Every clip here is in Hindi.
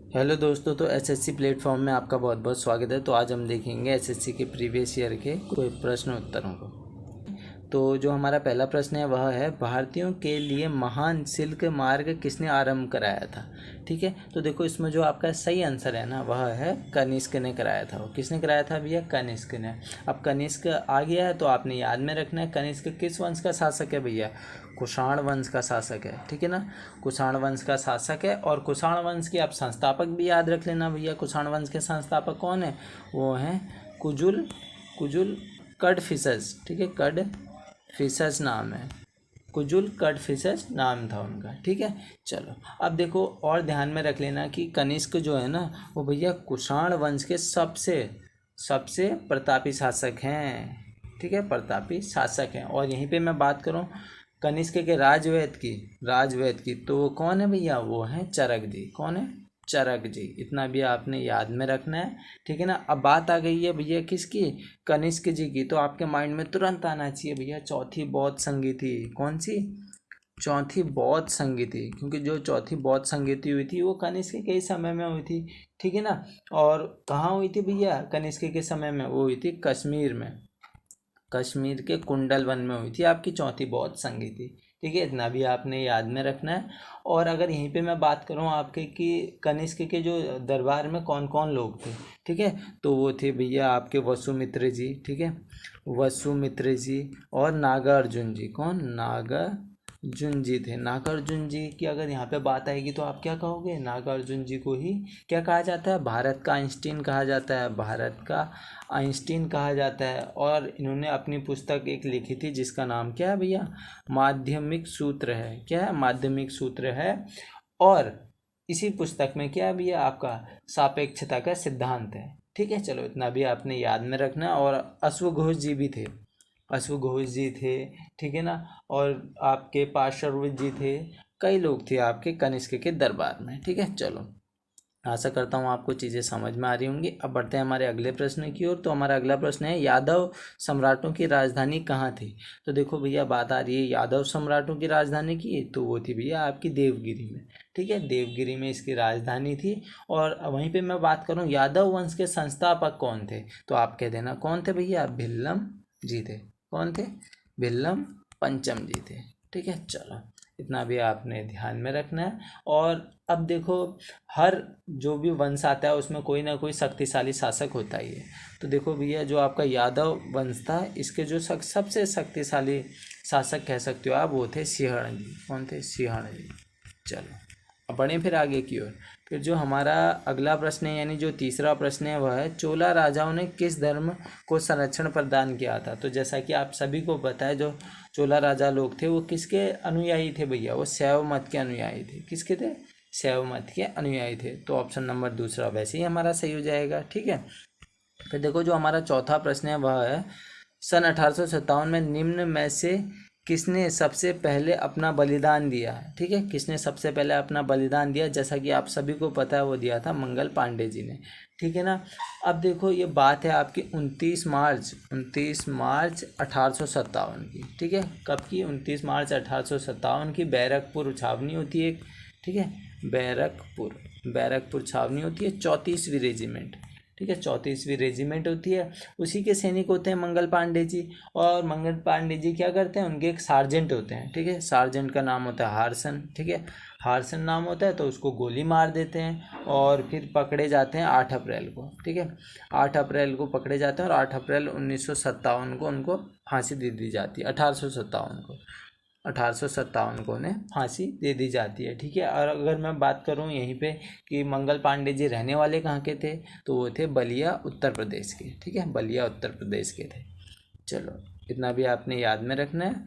हेलो दोस्तों, तो एसएससी प्लेटफॉर्म में आपका बहुत बहुत स्वागत है। तो आज हम देखेंगे एसएससी के प्रीवियस ईयर के कोई प्रश्न उत्तरों को। तो जो हमारा पहला प्रश्न है वह है, भारतीयों के लिए महान सिल्क मार्ग किसने आरंभ कराया था। ठीक है, तो देखो इसमें जो आपका सही आंसर है ना वह है कनिष्क ने कराया था। वो किसने कराया था भैया? कनिष्क ने। अब कनिष्क आ गया है तो आपने याद में रखना है कनिष्क किस वंश का शासक है भैया? कुषाण वंश का शासक है। ठीक है ना, कुषाण वंश का शासक है। और कुषाण वंश के आप संस्थापक भी याद रख लेना भैया। कुषाण वंश के संस्थापक कौन है? वो हैं कुजुल कुजुल कडफिसस। ठीक है, कडफिसस नाम है। कुजुल कडफिसस नाम था उनका। ठीक है, चलो अब देखो और ध्यान में रख लेना कि कनिष्क जो है ना वो भैया कुषाण वंश के सबसे सबसे प्रतापी शासक हैं। ठीक है, प्रतापी शासक हैं। और यहीं पे मैं बात करूं कनिष्क के राजवैद की तो वो कौन है भैया? वो हैं चरक जी। कौन है? चरक जी। इतना भी आपने याद में रखना है। ठीक है ना। अब बात आ गई है भैया किसकी? कनिष्क जी की। तो आपके माइंड में तुरंत आना चाहिए भैया चौथी बौद्ध संगीति। कौन सी? चौथी बौद्ध संगीति। क्योंकि जो चौथी बौद्ध संगीति हुई थी वो कनिष्क के ही समय में हुई थी। ठीक है ना। और कहाँ हुई थी भैया कनिष्क के समय में? वो हुई थी कश्मीर में। कश्मीर के कुंडल वन में हुई थी आपकी चौथी बौद्ध संगीति। ठीक है, इतना भी आपने याद में रखना है। और अगर यहीं पे मैं बात करूं आपके कि कनिष्क के जो दरबार में कौन कौन लोग थे, ठीक है, तो वो थे भैया आपके वसुमित्र जी। ठीक है, वसुमित्र जी और नागार्जुन जी। कौन? नागार्जुन जी थे। नागार्जुन जी की अगर यहाँ पे बात आएगी तो आप क्या कहोगे? नागार्जुन जी को ही क्या कहा जाता है? भारत का आइंस्टीन कहा जाता है। भारत का आइंस्टीन कहा जाता है। और इन्होंने अपनी पुस्तक एक लिखी थी जिसका नाम क्या है भैया? माध्यमिक सूत्र है। क्या है? माध्यमिक सूत्र है। और इसी पुस्तक में क्या है भैया आपका? सापेक्षता का सिद्धांत है। ठीक है, चलो इतना भी आपने याद में रखना। और अश्वघोष जी भी थे। अश्वघोष जी थे। ठीक है ना। और आपके पार्श्ववर्ती जी थे। कई लोग थे आपके कनिष्क के दरबार में। ठीक है, चलो आशा करता हूँ आपको चीज़ें समझ में आ रही होंगी। अब बढ़ते हैं हमारे अगले प्रश्न की ओर। तो हमारा अगला प्रश्न है, यादव सम्राटों की राजधानी कहाँ थी? तो देखो भैया बात आ रही है यादव सम्राटों की राजधानी की, तो वो थी भैया आपकी देवगिरी में। ठीक है, देवगिरी में इसकी राजधानी थी। और वहीं पे मैं बात करूँ यादव वंश के संस्थापक कौन थे, तो आप कह देना कौन थे भैया? भिल्लम जी थे। कौन थे? भिल्लम पंचम जी थे। ठीक है, चलो इतना भी आपने ध्यान में रखना है। और अब देखो हर जो भी वंश आता है उसमें कोई ना कोई शक्तिशाली शासक होता ही है। तो देखो भैया जो आपका यादव वंश था इसके जो सबसे शक्तिशाली शासक कह सकते हो आप वो थे सिंहण जी। कौन थे? सिंहण जी। चलो अब बढ़ें फिर आगे की ओर। फिर जो हमारा अगला प्रश्न है यानी जो तीसरा प्रश्न है वह है, चोला राजाओं ने किस धर्म को संरक्षण प्रदान किया था? तो जैसा कि आप सभी को पता है जो चोला राजा लोग थे वो किसके अनुयायी थे भैया? वो शैव मत के अनुयायी थे। किसके थे? शैव मत के अनुयायी थे। तो ऑप्शन नंबर दूसरा वैसे ही हमारा सही हो जाएगा। ठीक है, फिर देखो जो हमारा चौथा प्रश्न है वह है, सन 1857 में निम्न में से किसने सबसे पहले अपना बलिदान दिया? ठीक है, किसने सबसे पहले अपना बलिदान दिया? जैसा कि आप सभी को पता है वो दिया था मंगल पांडे जी ने। ठीक है ना। अब देखो ये बात है आपकी 29 मार्च 1857 की। ठीक है, कब की? 29 मार्च 1857 की। बैरकपुर छावनी होती है एक। ठीक है, बैरकपुर बैरकपुर छावनी होती है 34वीं रेजिमेंट। ठीक है, 34वीं रेजिमेंट होती है। उसी के सैनिक होते हैं मंगल पांडे जी। और मंगल पांडे जी क्या करते हैं? उनके एक सार्जेंट होते हैं। ठीक है, सार्जेंट का नाम होता है हारसन। ठीक है, हारसन नाम होता है। तो उसको गोली मार देते हैं और फिर पकड़े जाते हैं 8 अप्रैल को। ठीक है, 8 अप्रैल को पकड़े जाते हैं और 8 अप्रैल 1957 को उनको फांसी दे दी जाती है। 1857 को उन्हें फांसी दे दी जाती है। ठीक है, और अगर मैं बात करूं यहीं पे कि मंगल पांडे जी रहने वाले कहाँ के थे, तो वो थे बलिया उत्तर प्रदेश के। ठीक है, बलिया उत्तर प्रदेश के थे। चलो इतना भी आपने याद में रखना है।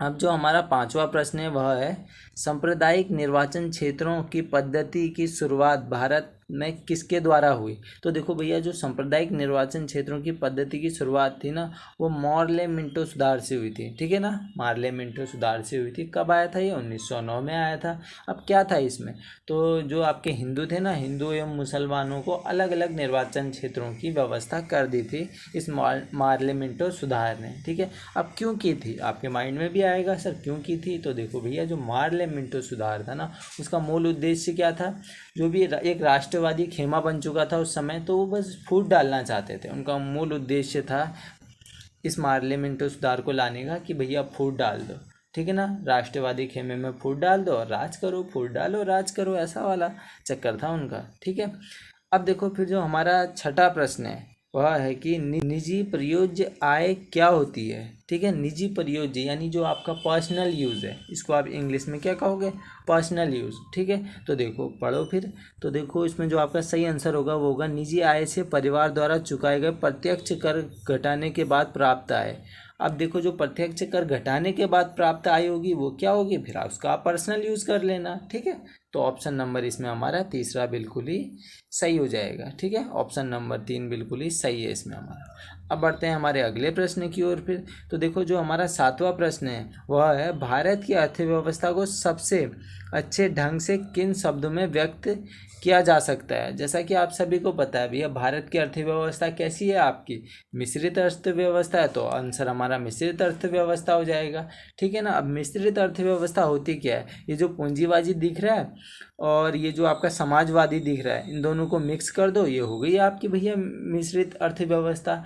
अब जो हमारा पांचवा प्रश्न है वह है, सांप्रदायिक निर्वाचन क्षेत्रों की पद्धति की शुरुआत भारत में किसके द्वारा हुई? तो देखो भैया, जो सांप्रदायिक निर्वाचन क्षेत्रों की पद्धति की शुरुआत थी ना, वो मॉर्ले मिंटो सुधार से हुई थी। ठीक है ना, मार्ले मिंटो सुधार से हुई थी। कब आया था ये? 1909 में आया था। अब क्या था इसमें, तो जो आपके हिंदू थे ना, हिंदू एवं मुसलमानों को अलग अलग निर्वाचन क्षेत्रों की व्यवस्था कर दी थी इस मार्ले मिंटो सुधार ने। ठीक है, अब क्यों की थी, आपके माइंड में भी आएगा सर क्यों की थी। तो देखो भैया, जो मार्ले मिंटो सुधार था ना, उसका मूल उद्देश्य क्या था? जो भी एक राष्ट्रवादी खेमा बन चुका था उस समय, तो वो बस फूट डालना चाहते थे। उनका मूल उद्देश्य था इस मार्ले मिंटो सुधार को लाने का कि भैया फूट डाल दो। ठीक है ना, राष्ट्रवादी खेमे में फूट डाल दो और राज करो, फूट डालो राज करो, ऐसा वाला चक्कर था उनका। ठीक है, अब देखो फिर जो हमारा छठा प्रश्न है वह है कि निजी प्रयोज्य आय क्या होती है? ठीक है, निजी प्रयोज्य यानी जो आपका पर्सनल यूज़ है, इसको आप इंग्लिश में क्या कहोगे? Personal use. ठीक है, तो देखो पढ़ो फिर। तो देखो इसमें जो आपका सही आंसर होगा वो होगा निजी आय से परिवार द्वारा चुकाए गए प्रत्यक्ष कर घटाने के बाद प्राप्त आय। अब देखो, जो प्रत्यक्ष कर घटाने के बाद प्राप्त आय होगी वो क्या होगी? फिर आप उसका पर्सनल यूज़ कर लेना। ठीक है, तो ऑप्शन नंबर इसमें हमारा तीसरा बिल्कुल ही सही हो जाएगा। ठीक है, ऑप्शन नंबर 3 बिल्कुल ही सही है इसमें हमारा। अब बढ़ते हैं हमारे अगले प्रश्न की ओर फिर। तो देखो, जो हमारा सातवां प्रश्न है वह है भारत की अर्थव्यवस्था को सबसे अच्छे ढंग से किन शब्दों में व्यक्त किया जा सकता है? जैसा कि आप सभी को पता है भैया, भारत की अर्थव्यवस्था कैसी है आपकी? मिश्रित अर्थव्यवस्था है, तो आंसर हमारा मिश्रित अर्थव्यवस्था हो जाएगा। ठीक है ना, अब मिश्रित अर्थव्यवस्था होती क्या है? ये जो पूंजीवादी दिख रहा है और ये जो आपका समाजवादी दिख रहा है, इन दोनों को मिक्स कर दो, ये हो गई आपकी भैया मिश्रित अर्थव्यवस्था।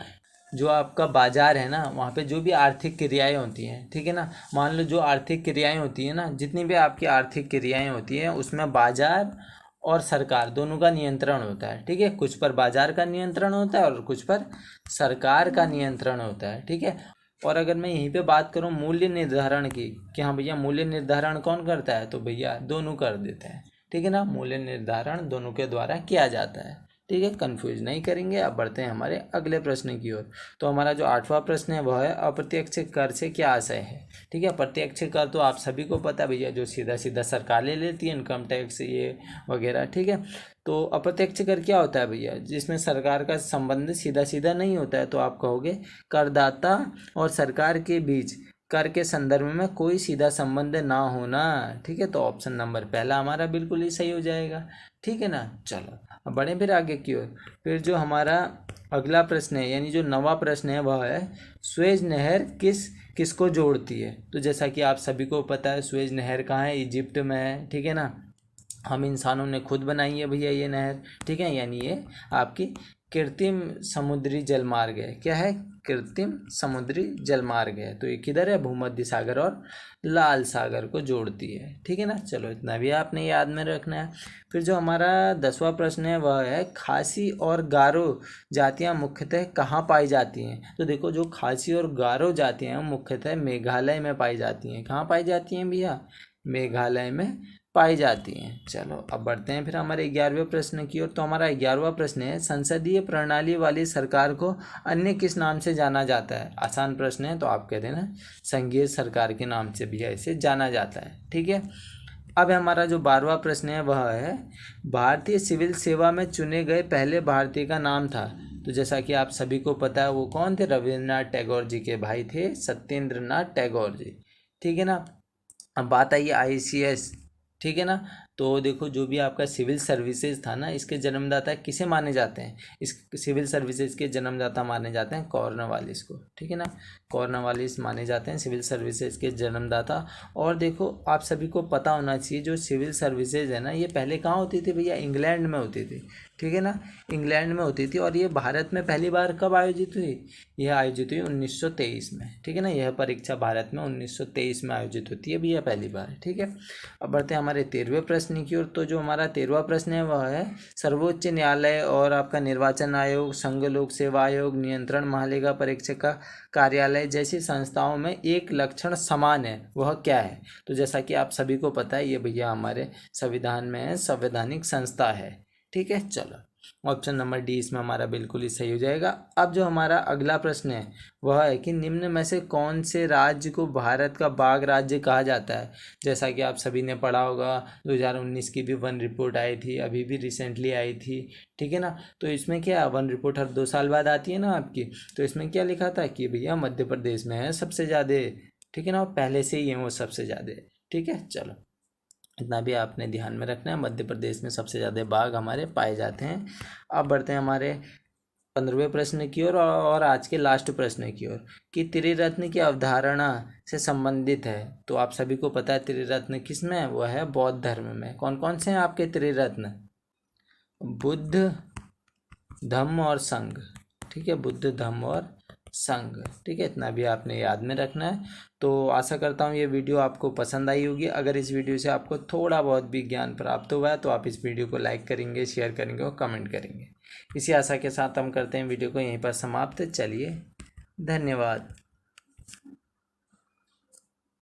जो आपका बाजार है ना, वहाँ पे जो भी आर्थिक क्रियाएं होती हैं, ठीक है ना, मान लो जो आर्थिक क्रियाएं होती हैं ना, जितनी भी आपकी आर्थिक क्रियाएं होती हैं उसमें बाजार और सरकार दोनों का नियंत्रण होता है। ठीक है, कुछ पर बाजार का नियंत्रण होता है और कुछ पर सरकार का नियंत्रण होता है। ठीक है, और अगर मैं यहीं पे बात करूँ मूल्य निर्धारण की, कि हाँ भैया मूल्य निर्धारण कौन करता है, तो भैया दोनों कर देते हैं। ठीक है ना, मूल्य निर्धारण दोनों के द्वारा किया जाता है। ठीक है, कंफ्यूज नहीं करेंगे। अब बढ़ते हैं हमारे अगले प्रश्न की ओर। तो हमारा जो आठवां प्रश्न है वह है अप्रत्यक्ष कर से क्या आशय है? ठीक है, प्रत्यक्ष कर तो आप सभी को पता है भैया, जो सीधा सीधा सरकार ले लेती है, इनकम टैक्स ये वगैरह। ठीक है, तो अप्रत्यक्ष कर क्या होता है भैया? जिसमें सरकार का संबंध सीधा सीधा नहीं होता है, तो आप कहोगे करदाता और सरकार के बीच कर के संदर्भ में कोई सीधा संबंध ना होना। ठीक है, तो ऑप्शन नंबर पहला हमारा बिल्कुल ही सही हो जाएगा। ठीक है ना, चलो अब बढ़े फिर आगे की ओर। फिर जो हमारा अगला प्रश्न है, यानी जो नवा प्रश्न है वह है सुएज नहर किसको जोड़ती है? तो जैसा कि आप सभी को पता है सुएज नहर कहाँ है? इजिप्ट में है। ठीक है ना, हम इंसानों ने खुद बनाई है भैया ये नहर। ठीक है, यानी ये आपकी कृत्रिम समुद्री जलमार्ग है। क्या है? कृत्रिम समुद्री जलमार्ग है। तो ये किधर है? भूमध्य सागर और लाल सागर को जोड़ती है। ठीक है ना, चलो इतना भी आपने याद में रखना है। फिर जो हमारा 10वां प्रश्न है वह है खासी और गारो जातियाँ मुख्यतः कहाँ पाई जाती हैं? तो देखो, जो खासी और गारो जातियाँ मुख्यतः मेघालय में पाई जाती हैं। कहाँ पाई जाती हैं भैया? मेघालय में पाई जाती हैं। चलो अब बढ़ते हैं फिर हमारे 11वें प्रश्न की ओर। तो हमारा 11वां प्रश्न है संसदीय प्रणाली वाली सरकार को अन्य किस नाम से जाना जाता है? आसान प्रश्न है, तो आप कह देना संघीय सरकार के नाम से भी ऐसे जाना जाता है। ठीक है, अब हमारा जो 12वां प्रश्न है वह है भारतीय सिविल सेवा में चुने गए पहले भारतीय का नाम था। तो जैसा कि आप सभी को पता है वो कौन थे? रविन्द्रनाथ टैगोर जी के भाई थे सत्येंद्र नाथ टैगोर जी। ठीक है ना, अब बात आई ICS। ठीक है ना, तो देखो जो भी आपका सिविल सर्विसेज था ना, इसके जन्मदाता किसे माने जाते हैं? इस सिविल सर्विसेज के जन्मदाता माने जाते हैं कॉर्नवालिस को। ठीक है ना, कॉर्नवालिस माने जाते हैं सिविल सर्विसेज के जन्मदाता। और देखो आप सभी को पता होना चाहिए जो सिविल सर्विसेज है ना, ये पहले कहाँ होती थी भैया? इंग्लैंड में होती थी। ठीक है ना, इंग्लैंड में होती थी। और ये भारत में पहली बार कब आयोजित हुई? यह आयोजित हुई 1923 में। ठीक है ना, यह परीक्षा भारत में 1923 में आयोजित होती है भैया पहली बार। ठीक है, अब बढ़ते हैं हमारे 13वें प्रश्न की ओर। तो जो हमारा 13वां प्रश्न है वह है सर्वोच्च न्यायालय और आपका निर्वाचन आयोग, संघ लोक सेवा आयोग, नियंत्रण महालेखा परीक्षक का कार्यालय जैसी संस्थाओं में एक लक्षण समान है, वह क्या है? तो जैसा कि आप सभी को पता है ये भैया हमारे संविधान में है, संवैधानिक संस्था है। ठीक है, चलो ऑप्शन नंबर डी इसमें हमारा बिल्कुल ही सही हो जाएगा। अब जो हमारा अगला प्रश्न है वह है कि निम्न में से कौन से राज्य को भारत का बाघ राज्य कहा जाता है। जैसा कि आप सभी ने पढ़ा होगा, 2019 की भी वन रिपोर्ट आई थी, अभी भी रिसेंटली आई थी, ठीक है ना। तो इसमें क्या, वन रिपोर्ट हर 2 साल बाद आती है ना आपकी, तो इसमें क्या लिखा था कि भैया मध्य प्रदेश में है सबसे ज़्यादा, ठीक है ना, और पहले से ही है वो सबसे ज़्यादा, ठीक है। चलो इतना भी आपने ध्यान में रखना है, मध्य प्रदेश में सबसे ज़्यादा बाघ हमारे पाए जाते हैं। अब बढ़ते हैं हमारे 15वें प्रश्न की ओर और आज के लास्ट प्रश्न की ओर कि त्रिरत्न की अवधारणा से संबंधित है। तो आप सभी को पता है त्रिरत्न किस में है, वो है बौद्ध धर्म में। कौन कौन से हैं आपके त्रिरत्न, बुद्ध, धम्म और संघ, ठीक है, बुद्ध, धम्म और संघ, ठीक है। इतना भी आपने याद में रखना है। तो आशा करता हूँ ये वीडियो आपको पसंद आई होगी। अगर इस वीडियो से आपको थोड़ा बहुत भी ज्ञान प्राप्त हुआ है तो आप इस वीडियो को लाइक करेंगे, शेयर करेंगे और कमेंट करेंगे। इसी आशा के साथ हम करते हैं वीडियो को यहीं पर समाप्त। चलिए, धन्यवाद।